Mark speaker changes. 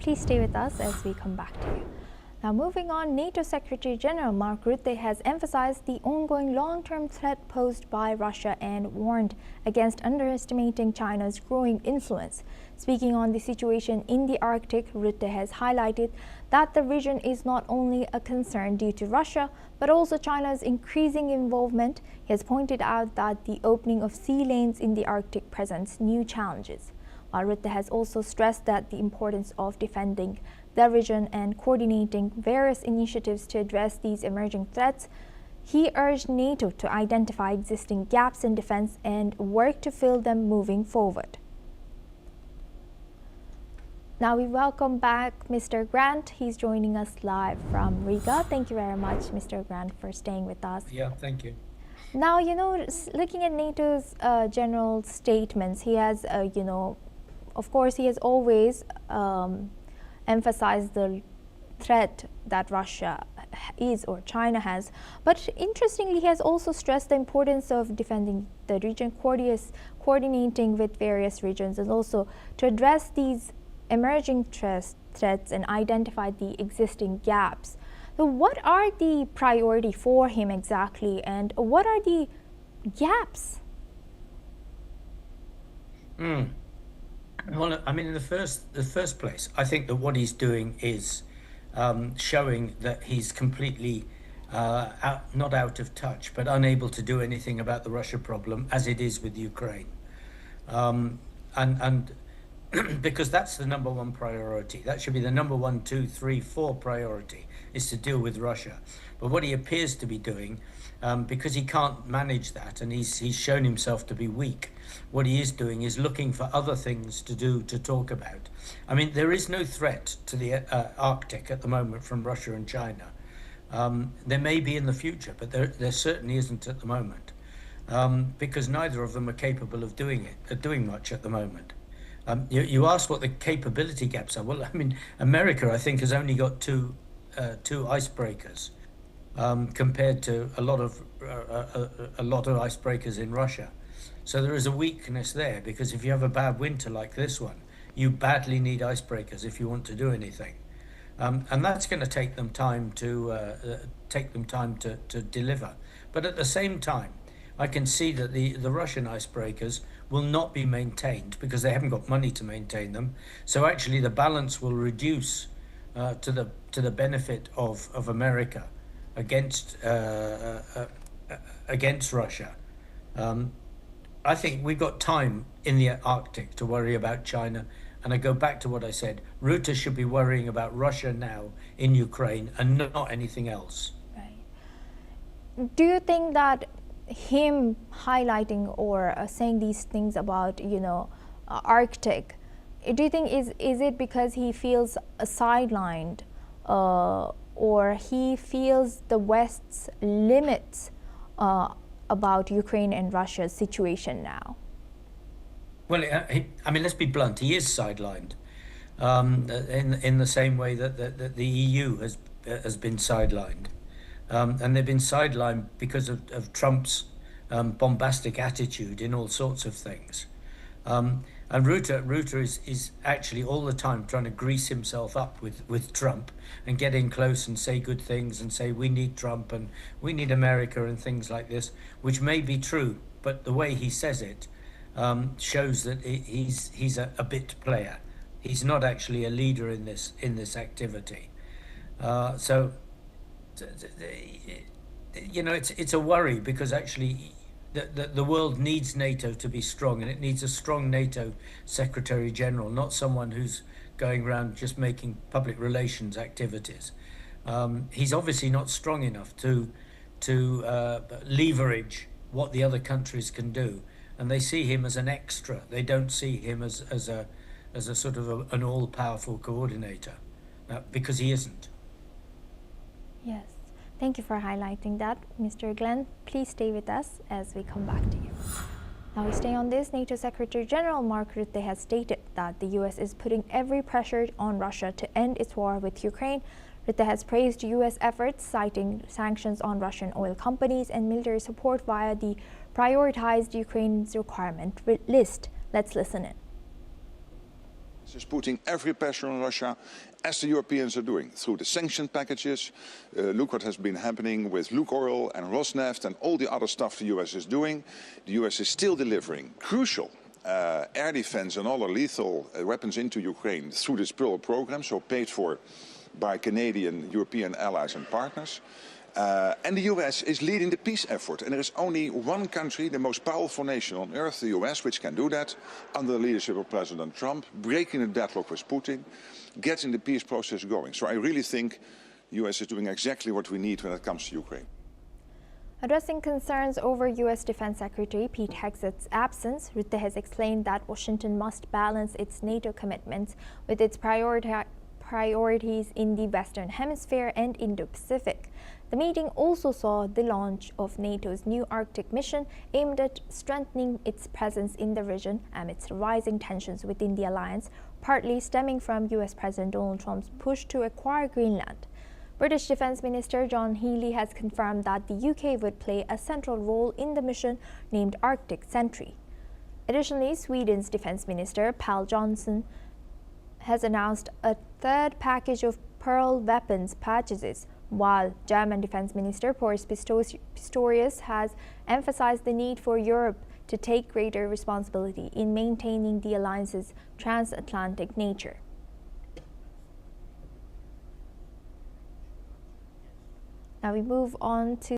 Speaker 1: Please stay with us as we come back to you. Now, moving on, NATO Secretary General Mark Rutte has emphasized the ongoing long-term threat posed by Russia and warned against underestimating China's growing influence. Speaking on the situation in the Arctic, Rutte has highlighted that the region is not only a concern due to Russia, but also China's increasing involvement. He has pointed out that the opening of sea lanes in the Arctic presents new challenges. While Rutte has also stressed that the importance of defending the region and coordinating various initiatives to address these emerging threats, he urged NATO to identify existing gaps in defense and work to fill them moving forward. Now we welcome back Mr. Grant. He's joining us live from Riga. Thank you very much, Mr. Grant, for staying with us.
Speaker 2: Yeah, thank you.
Speaker 1: Now, looking at NATO's general statements, he has, of course, he has always emphasized the threat that Russia is or China has. But interestingly, he has also stressed the importance of defending the region, coordinating with various regions, and also to address these emerging threats and identify the existing gaps. So what are the priority for him exactly, and what are the gaps?
Speaker 2: Well, I mean, in the first place, I think that what he's doing is showing that he's completely not out of touch, but unable to do anything about the Russia problem as it is with Ukraine. And because that's the number one priority. That should be the number 1, 2, 3, 4 priority, is to deal with Russia. But what he appears to be doing, because he can't manage that, and he's shown himself to be weak, what he is doing is looking for other things to do, to talk about. I mean, there is no threat to the Arctic at the moment from Russia and China. There may be in the future, but there certainly isn't at the moment, because neither of them are capable of doing much at the moment. You asked what the capability gaps are. Well, I mean, America, I think, has only got two icebreakers compared to a lot of icebreakers in Russia. So there is a weakness there, because if you have a bad winter like this one, you badly need icebreakers if you want to do anything, and that's going to take them time to deliver. But at the same time, I can see that the Russian icebreakers will not be maintained because they haven't got money to maintain them. So actually, the balance will reduce to the benefit of America against Russia. I think we've got time in the Arctic to worry about China. And I go back to what I said. Rutte should be worrying about Russia now in Ukraine and not anything else.
Speaker 1: Right. Do you think that him highlighting or saying these things about, Arctic, do you think is it because he feels sidelined or he feels the West's limits about Ukraine and Russia's situation now?
Speaker 2: Well, I mean, let's be blunt. He is sidelined in the same way that the EU has been sidelined, and they've been sidelined because of Trump's bombastic attitude in all sorts of things. And Rutte is actually all the time trying to grease himself up with Trump and get in close and say good things and say we need Trump and we need America and things like this, which may be true, but the way he says it shows that he's a bit player. He's not actually a leader in this activity. So it's a worry, because actually the world needs NATO to be strong, and it needs a strong NATO Secretary General, not someone who's going around just making public relations activities. He's obviously not strong enough to leverage what the other countries can do, and they see him as an extra. They don't see him as a sort of an all-powerful coordinator, because he isn't.
Speaker 1: Yes. Thank you for highlighting that, Mr. Glenn. Please stay with us as we come back to you. Now we stay on this. NATO Secretary General Mark Rutte has stated that the U.S. is putting every pressure on Russia to end its war with Ukraine. Rutte has praised U.S. efforts, citing sanctions on Russian oil companies and military support via the prioritized Ukraine's requirement list. Let's listen in.
Speaker 3: Is putting every pressure on Russia, as the Europeans are doing, through the sanction packages. Look what has been happening with Lukoil and Rosneft and all the other stuff the US is doing. The US is still delivering crucial air defense and other lethal weapons into Ukraine through this Pearl program, so paid for by Canadian, European allies and partners. And the US is leading the peace effort. And there is only one country, the most powerful nation on earth, the US, which can do that under the leadership of President Trump, breaking the deadlock with Putin, getting the peace process going. So I really think the US is doing exactly what we need when it comes to Ukraine.
Speaker 1: Addressing concerns over U.S. Defense Secretary Pete Hegseth's absence, Rutte has explained that Washington must balance its NATO commitments with its priorities in the Western Hemisphere and Indo-Pacific. The meeting also saw the launch of NATO's new Arctic mission aimed at strengthening its presence in the region amidst rising tensions within the alliance, partly stemming from U.S. President Donald Trump's push to acquire Greenland. British Defence Minister John Healey has confirmed that the UK would play a central role in the mission named Arctic Sentry. Additionally, Sweden's Defence Minister Pal Johnson has announced a third package of Pearl weapons purchases, while German Defence Minister Boris Pistorius has emphasized the need for Europe to take greater responsibility in maintaining the alliance's transatlantic nature. Now we move on to